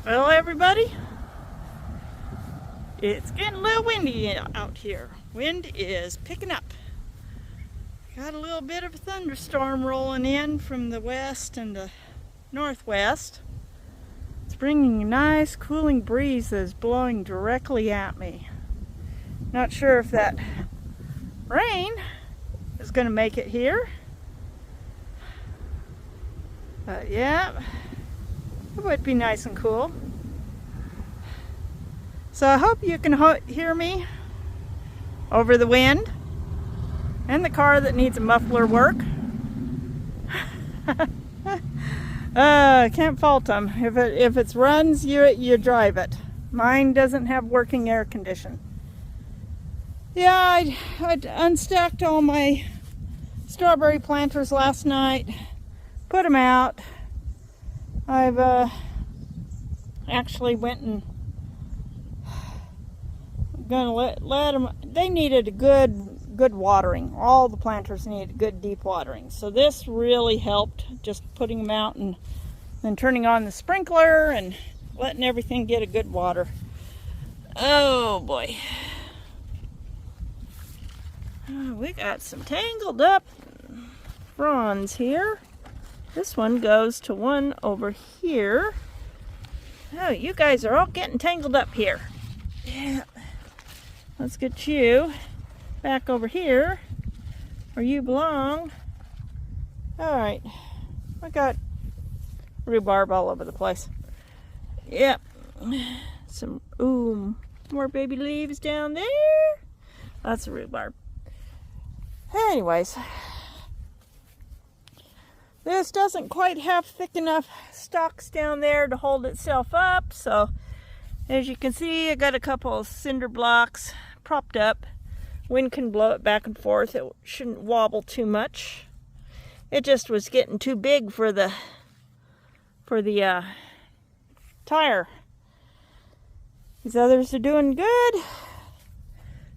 Well, everybody, it's getting a little windy out here. Wind is picking up. Got a little bit of a thunderstorm rolling in from the west and the northwest. It's bringing a nice cooling breeze that is blowing directly at me. Not sure if that rain is going to make it here. But yeah, it would be nice and cool. So I hope you can hear me over the wind and the car that needs a muffler work. I can't fault them. If it runs, you drive it. Mine doesn't have working air condition. Yeah, I unstacked all my strawberry planters last night, put them out. I've actually went and gonna let them. They needed a good watering. All the planters needed good deep watering. So this really helped, just putting them out and then turning on the sprinkler and letting everything get a good water. Oh boy. We got some tangled up fronds here. This one goes to one over here. Oh, you guys are all getting tangled up here. Yeah. Let's get you back over here where you belong. Alright. I got rhubarb all over the place. Yep. Some, more baby leaves down there. That's a rhubarb. Anyways, this doesn't quite have thick enough stalks down there to hold itself up, so as you can see, I got a couple of cinder blocks propped up. Wind can blow it back and forth. It shouldn't wobble too much. It just was getting too big for the tire. These others are doing good.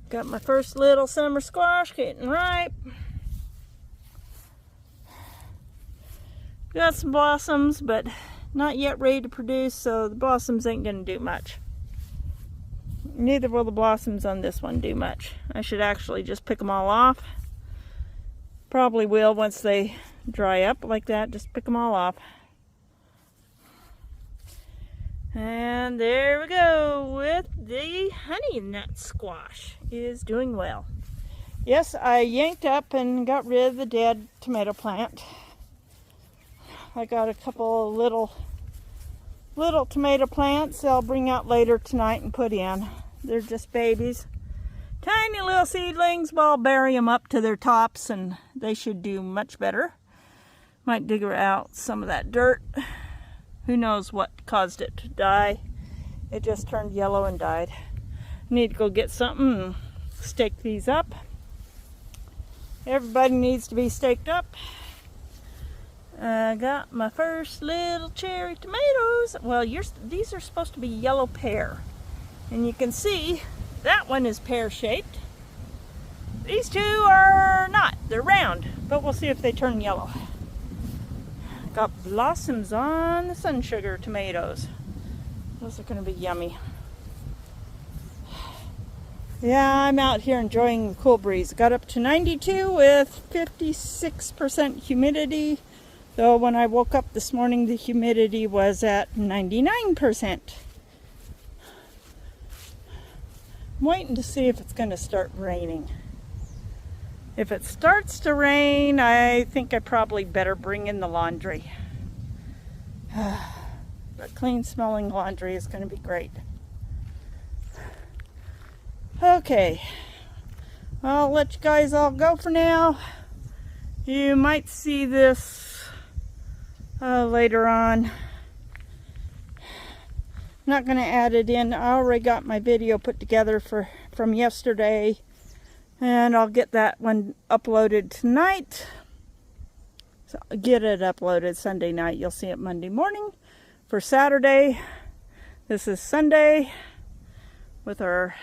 Got my first little summer squash getting ripe. Got some blossoms, but not yet ready to produce, so the blossoms ain't gonna do much. Neither will the blossoms on this one do much. I should actually just pick them all off. Probably will once they dry up like that. Just pick them all off. And there we go with the honey nut squash. Is doing well. Yes, I yanked up and got rid of the dead tomato plant. I got a couple of little tomato plants I'll bring out later tonight and put in. They're just babies. Tiny little seedlings, but I'll bury them up to their tops and they should do much better. Might dig out some of that dirt. Who knows what caused it to die. It just turned yellow and died. Need to go get something and stake these up. Everybody needs to be staked up. I got my first little cherry tomatoes. Well, these are supposed to be yellow pear. And you can see that one is pear-shaped. These two are not. They're round, but we'll see if they turn yellow. Got blossoms on the sun sugar tomatoes. Those are going to be yummy. Yeah, I'm out here enjoying the cool breeze. Got up to 92 with 56% humidity. Though when I woke up this morning, the humidity was at 99%. I'm waiting to see if it's going to start raining. If it starts to rain, I think I probably better bring in the laundry. But clean smelling laundry is going to be great. Okay, I'll let you guys all go for now. You might see this later on. I'm not going to add it in. I already got my video put together from yesterday, and I'll get that one uploaded tonight. So get it uploaded Sunday night. You'll see it Monday morning. For Saturday, this is Sunday, with our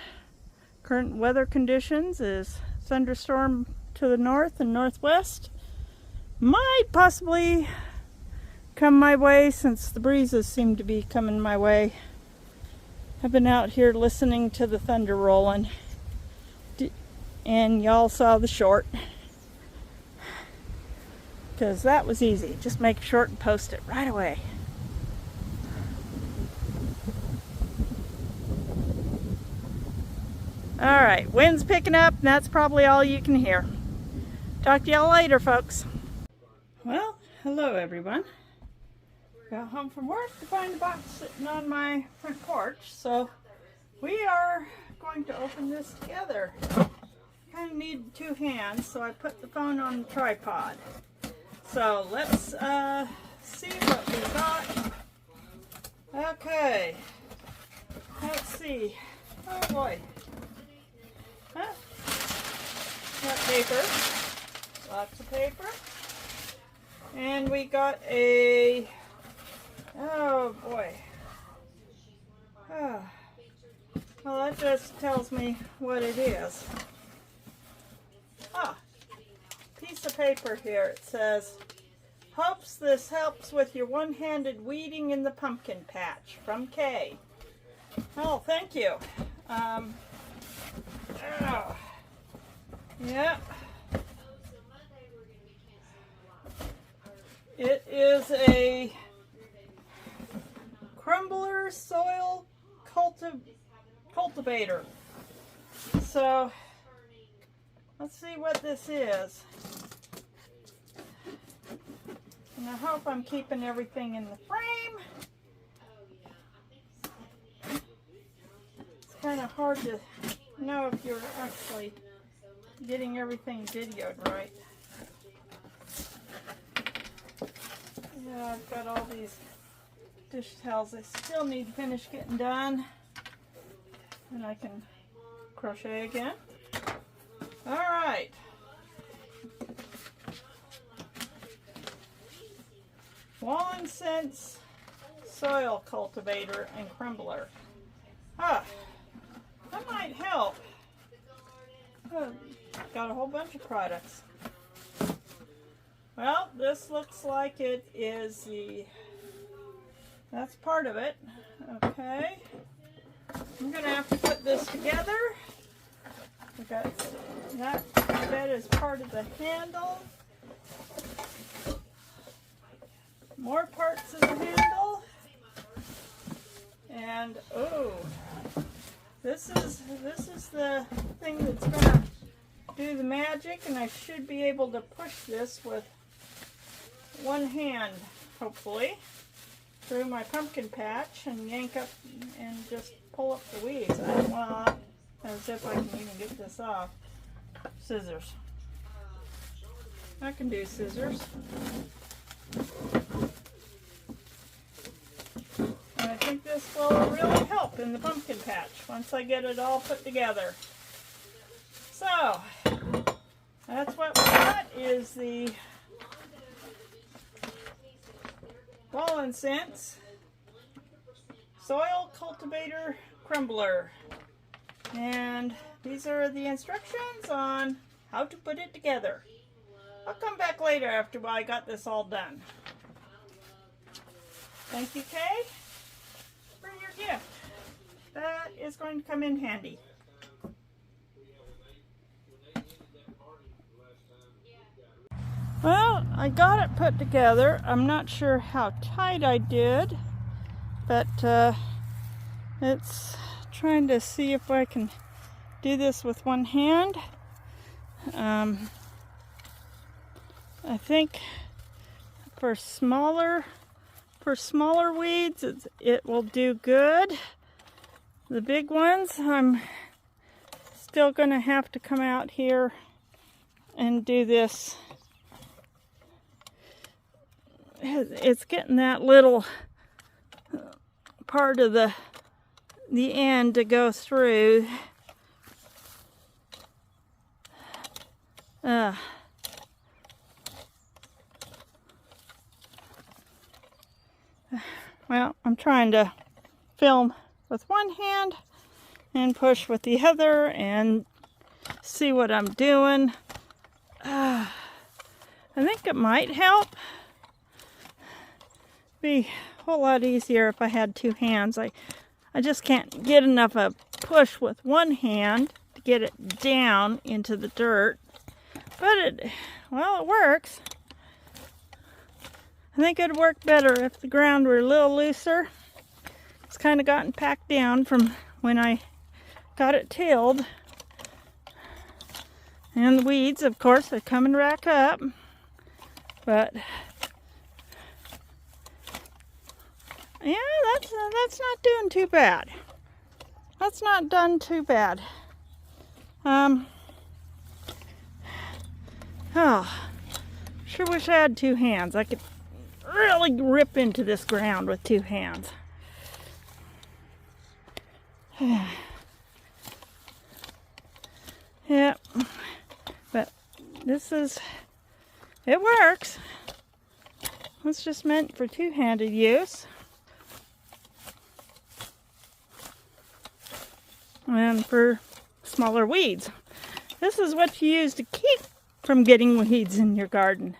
current weather conditions is thunderstorm to the north and northwest. Might possibly come my way since the breezes seem to be coming my way. I've been out here listening to the thunder rolling, and y'all saw the short, because that was easy. Just make a short and post it right away. Alright, wind's picking up, and that's probably all you can hear. Talk to y'all later, folks. Well, hello everyone. Got home from work to find the box sitting on my front porch, so we are going to open this together. Kind of need two hands, so I put the phone on the tripod. So let's see what we got. Okay, let's see. Oh boy. Huh? Got paper, lots of paper, and we got a, oh boy, oh. Well, that just tells me what it is. Ah, piece of paper here. It says, hopes this helps with your one-handed weeding in the pumpkin patch, from Kay. Oh, thank you. Oh. Yep. It is a Crumbler soil cultivator. So let's see what this is. And I hope I'm keeping everything in the frame. It's kind of hard to know if you're actually getting everything videoed right. Yeah, I've got all these dish towels I still need to finish getting done. And I can crochet again. Alright. Walensee soil cultivator and crumbler. Ah, that might help. Got a whole bunch of products. Well, this looks like it is that's part of it. Okay. I'm going to have to put this together. We got that as part of the handle. More parts of the handle. And, oh, this is the thing that's going to do the magic, and I should be able to push this with one hand, hopefully, through my pumpkin patch and yank up and just pull up the weeds. Well, as if I can even get this off. Scissors. I can do scissors. And I think this will really help in the pumpkin patch once I get it all put together. So, that's what we got, is the Walensee soil cultivator crumbler. And these are the instructions on how to put it together. I'll come back later after I got this all done. Thank you, Kay, for your gift. That is going to come in handy. Well, I got it put together. I'm not sure how tight I did, but it's trying to see if I can do this with one hand. I think for smaller weeds it will do good. The big ones, I'm still going to have to come out here and do this. It's getting that little part of the end to go through. Well, I'm trying to film with one hand and push with the other and see what I'm doing. I think it might help. Be a whole lot easier if I had two hands. I just can't get enough of a push with one hand to get it down into the dirt. But well, it works. I think it'd work better if the ground were a little looser. It's kind of gotten packed down from when I got it tilled. And the weeds, of course, they come and rack up. But yeah, that's not doing too bad. That's not done too bad. Oh, sure wish I had two hands. I could really rip into this ground with two hands. Yeah, but it works. It's just meant for two-handed use. And for smaller weeds. This is what you use to keep from getting weeds in your garden.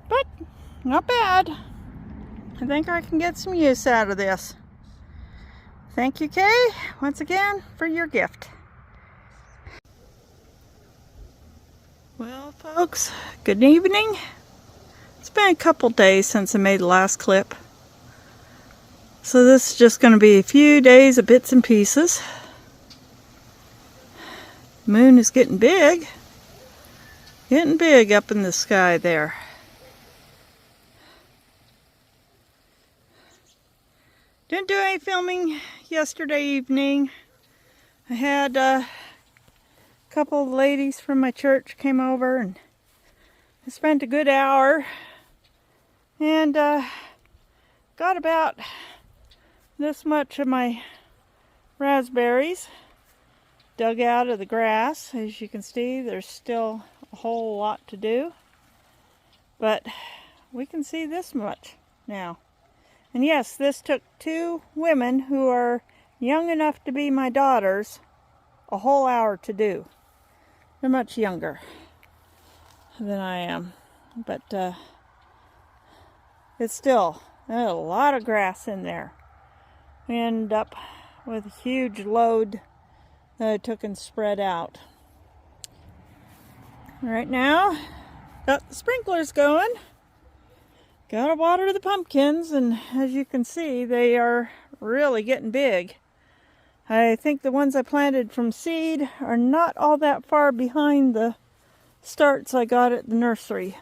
But not bad. I think I can get some use out of this. Thank you, Kay, once again for your gift. Well, folks, good evening. It's been a couple days since I made the last clip. So this is just going to be a few days of bits and pieces. The moon is getting big. Getting big up in the sky there. Didn't do any filming yesterday evening. I had a couple of ladies from my church came over and I spent a good hour and got about this much of my raspberries dug out of the grass. As you can see, there's still a whole lot to do, but we can see this much now. And yes, this took two women who are young enough to be my daughters a whole hour to do. They're much younger than I am, but it's still, there's a lot of grass in there. We ended up with a huge load that I took and spread out. Right now, got the sprinklers going. Gotta water the pumpkins, and as you can see, they are really getting big. I think the ones I planted from seed are not all that far behind the starts I got at the nursery.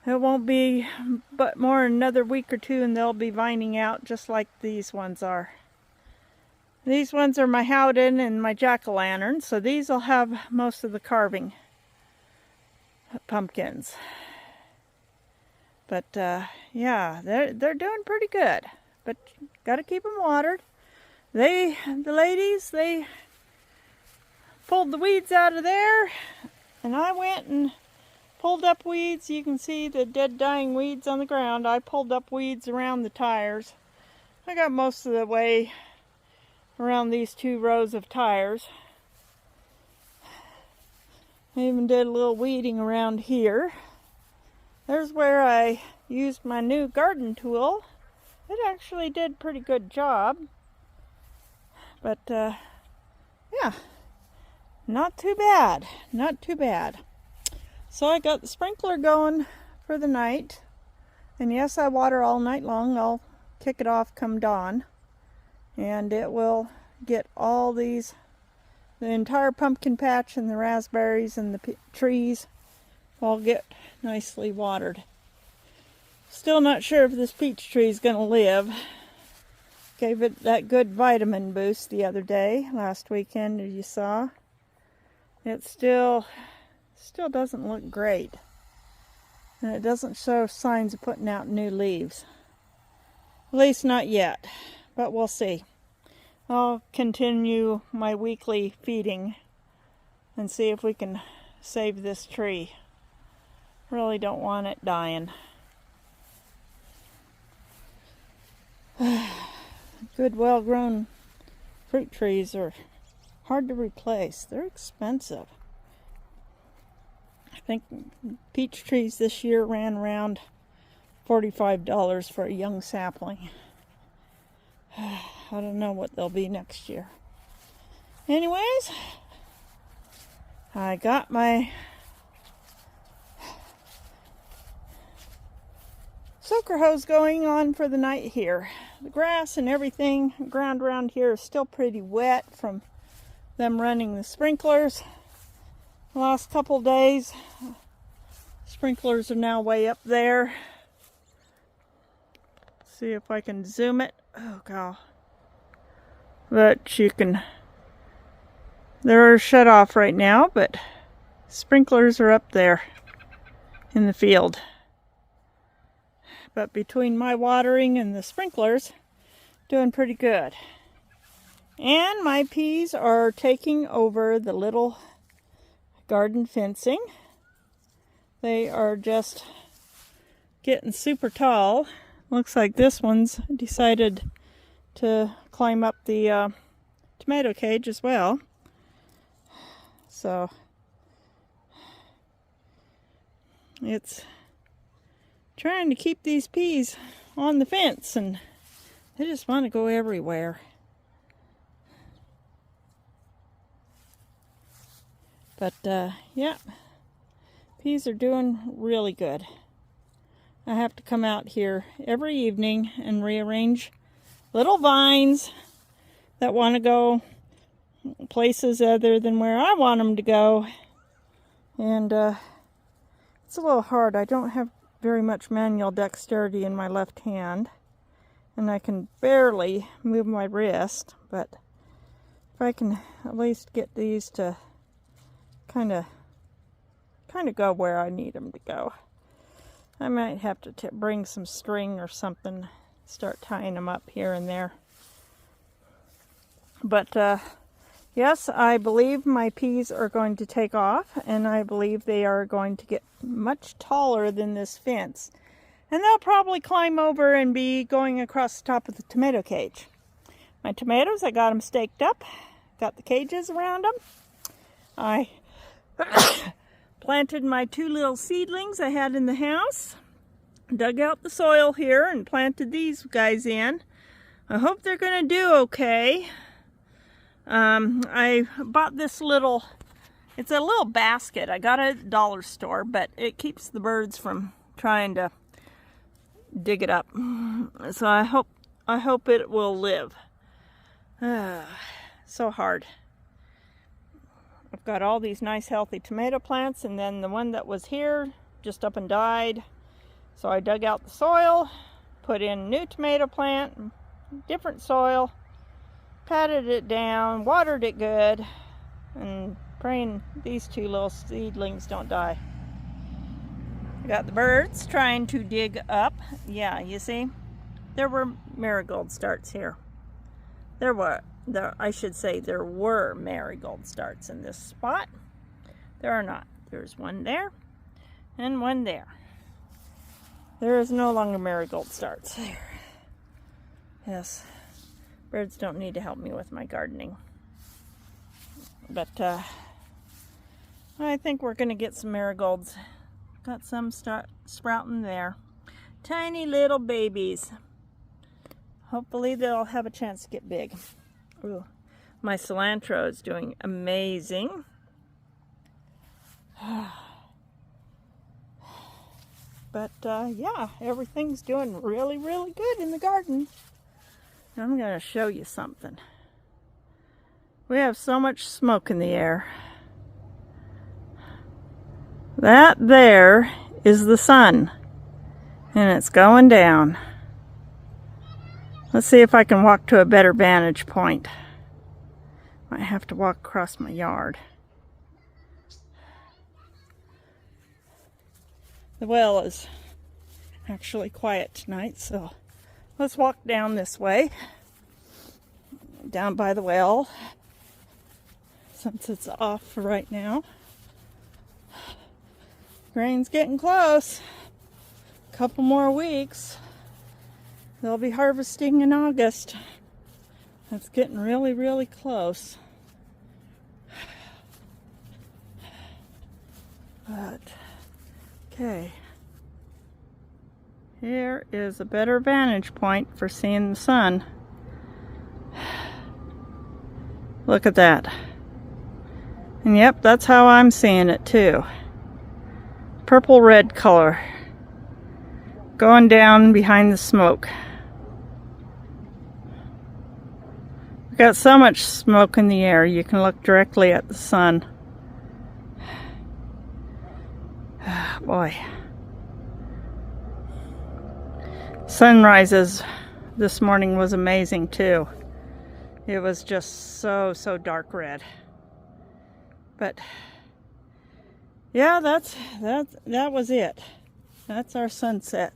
It won't be but more another week or two and they'll be vining out just like these ones are. These ones are my Howden and my jack-o'-lantern, so these will have most of the carving pumpkins. But yeah, they're doing pretty good. But got to keep them watered. The ladies, they pulled the weeds out of there, and I went and pulled up weeds. You can see the dead dying weeds on the ground. I pulled up weeds around the tires. I got most of the way around these 2 rows of tires. I even did a little weeding around here. There's where I used my new garden tool. It actually did a pretty good job. But yeah, not too bad. Not too bad. So I got the sprinkler going for the night. And yes, I water all night long. I'll kick it off come dawn. And it will get all these, the entire pumpkin patch and the raspberries and the trees all get nicely watered. Still not sure if this peach tree is going to live. Gave it that good vitamin boost the other day, last weekend, as you saw. It still doesn't look great. And it doesn't show signs of putting out new leaves. At least not yet, but we'll see. I'll continue my weekly feeding and see if we can save this tree. Really don't want it dying. Good, well-grown fruit trees are hard to replace. They're expensive. I think peach trees this year ran around $45 for a young sapling. I don't know what they'll be next year. Anyways, I got my soaker hose going on for the night here. The grass and everything, ground around here is still pretty wet from them running the sprinklers. The last couple days, sprinklers are now way up there. See if I can zoom it. Oh god. But you can, they're shut off right now, but sprinklers are up there in the field. But between my watering and the sprinklers, doing pretty good. And my peas are taking over the little garden fencing. They are just getting super tall. Looks like this one's decided to climb up the tomato cage as well. So it's trying to keep these peas on the fence, and they just want to go everywhere. But yeah, peas are doing really good. I have to come out here every evening and rearrange little vines that want to go places other than where I want them to go. And it's a little hard. I don't have very much manual dexterity in my left hand, and I can barely move my wrist, but if I can at least get these to kind of go where I need them to go. I might have to bring some string or something, start tying them up here and there. But yes, I believe my peas are going to take off, and I believe they are going to get much taller than this fence. And they'll probably climb over and be going across the top of the tomato cage. My tomatoes, I got them staked up, got the cages around them. I planted my 2 little seedlings I had in the house, dug out the soil here and planted these guys in. I hope they're going to do okay. I bought this little, it's a little basket. I got it at the dollar store, but it keeps the birds from trying to dig it up. So I hope it will live. So hard. I've got all these nice healthy tomato plants, and then the one that was here just up and died. So I dug out the soil, put in new tomato plant, different soil, patted it down, watered it good, and praying these 2 little seedlings don't die. I got the birds trying to dig up. Yeah, you see, there were marigold starts here. I should say there were marigold starts in this spot. There are not. There's one there and one there. There is no longer marigold starts there. Yes, birds don't need to help me with my gardening. But I think we're going to get some marigolds. Got some sprouting there. Tiny little babies. Hopefully they'll have a chance to get big. Ooh, my cilantro is doing amazing. But yeah, everything's doing really, really good in the garden. I'm going to show you something. We have so much smoke in the air. That there is the sun, and it's going down. Let's see if I can walk to a better vantage point. Might have to walk across my yard. The well is actually quiet tonight, so let's walk down this way. Down by the well, since it's off for right now. Grain's getting close. A couple more weeks. They'll be harvesting in August. It's getting really, really close. But, okay. Here is a better vantage point for seeing the sun. Look at that. And yep, that's how I'm seeing it too. Purple-red color. Going down behind the smoke. We've got so much smoke in the air, you can look directly at the sun. Boy. Sunrises this morning was amazing too. It was just so dark red. But yeah, that was it. That's our sunset.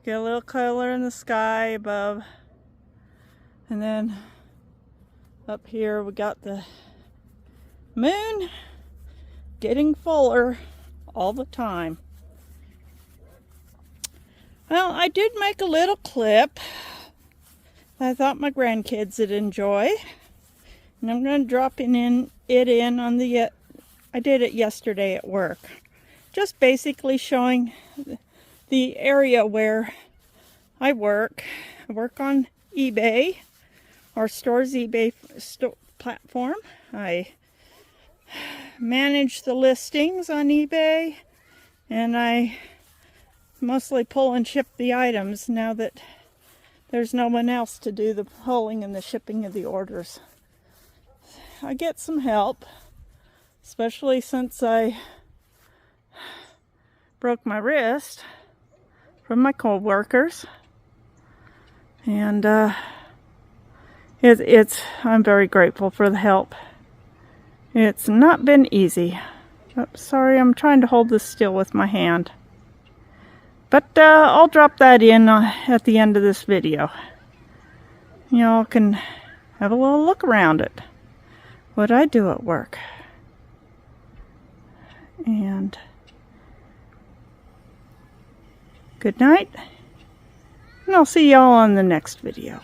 Get a little color in the sky above. And then up here we got the moon getting fuller all the time. Well, I did make a little clip I thought my grandkids would enjoy. And I'm going to drop it in on the, I did it yesterday at work. Just basically showing the area where I work. I work on eBay, our store's eBay platform. I manage the listings on eBay, and I mostly pull and ship the items now that there's no one else to do the pulling and the shipping of the orders. I get some help, especially since I broke my wrist from my co-workers, and I'm very grateful for the help. It's not been easy. Oh, sorry, I'm trying to hold this still with my hand. But I'll drop that in at the end of this video. Y'all can have a little look around it. What I do at work. And good night. And I'll see y'all on the next video.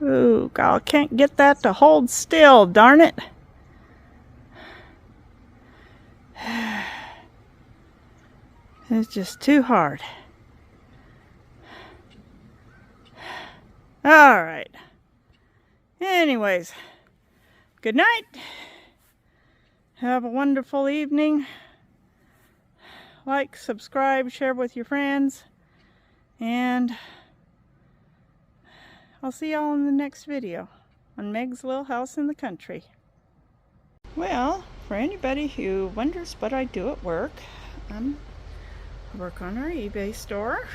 Ooh, God, I can't get that to hold still, darn it. It's just too hard. All right. Anyways, good night. Have a wonderful evening. Like, subscribe, share with your friends. And I'll see y'all in the next video on Meg's Little House in the Country. Well, for anybody who wonders what I do at work, I work on our eBay store.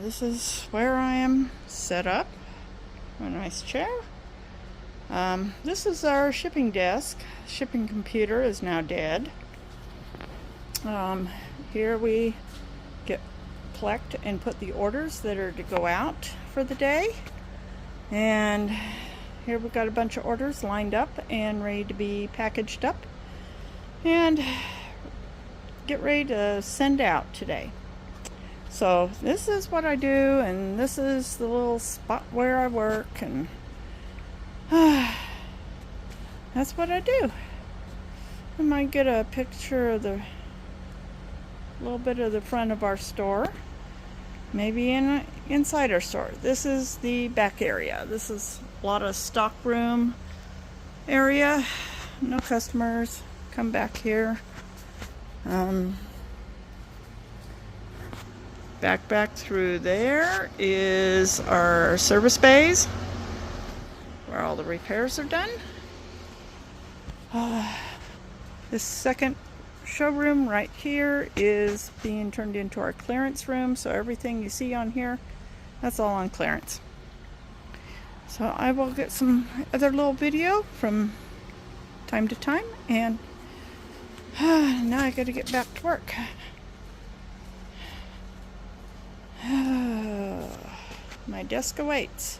This is where I am set up. A nice chair. This is our shipping desk. Shipping computer is now dead. Here we collect and put the orders that are to go out for the day. And here we've got a bunch of orders lined up and ready to be packaged up and get ready to send out today. So this is what I do, and this is the little spot where I work, and that's what I do. I might get a picture of the little bit of the front of our store, maybe inside our store. This is the back area. This is a lot of stock room area. No customers. Come back here. Back through there is our service bays where all the repairs are done. This second showroom right here is being turned into our clearance room, so everything you see on here, that's all on clearance. So I will get some other little video from time to time, and now I gotta get back to work. My desk awaits.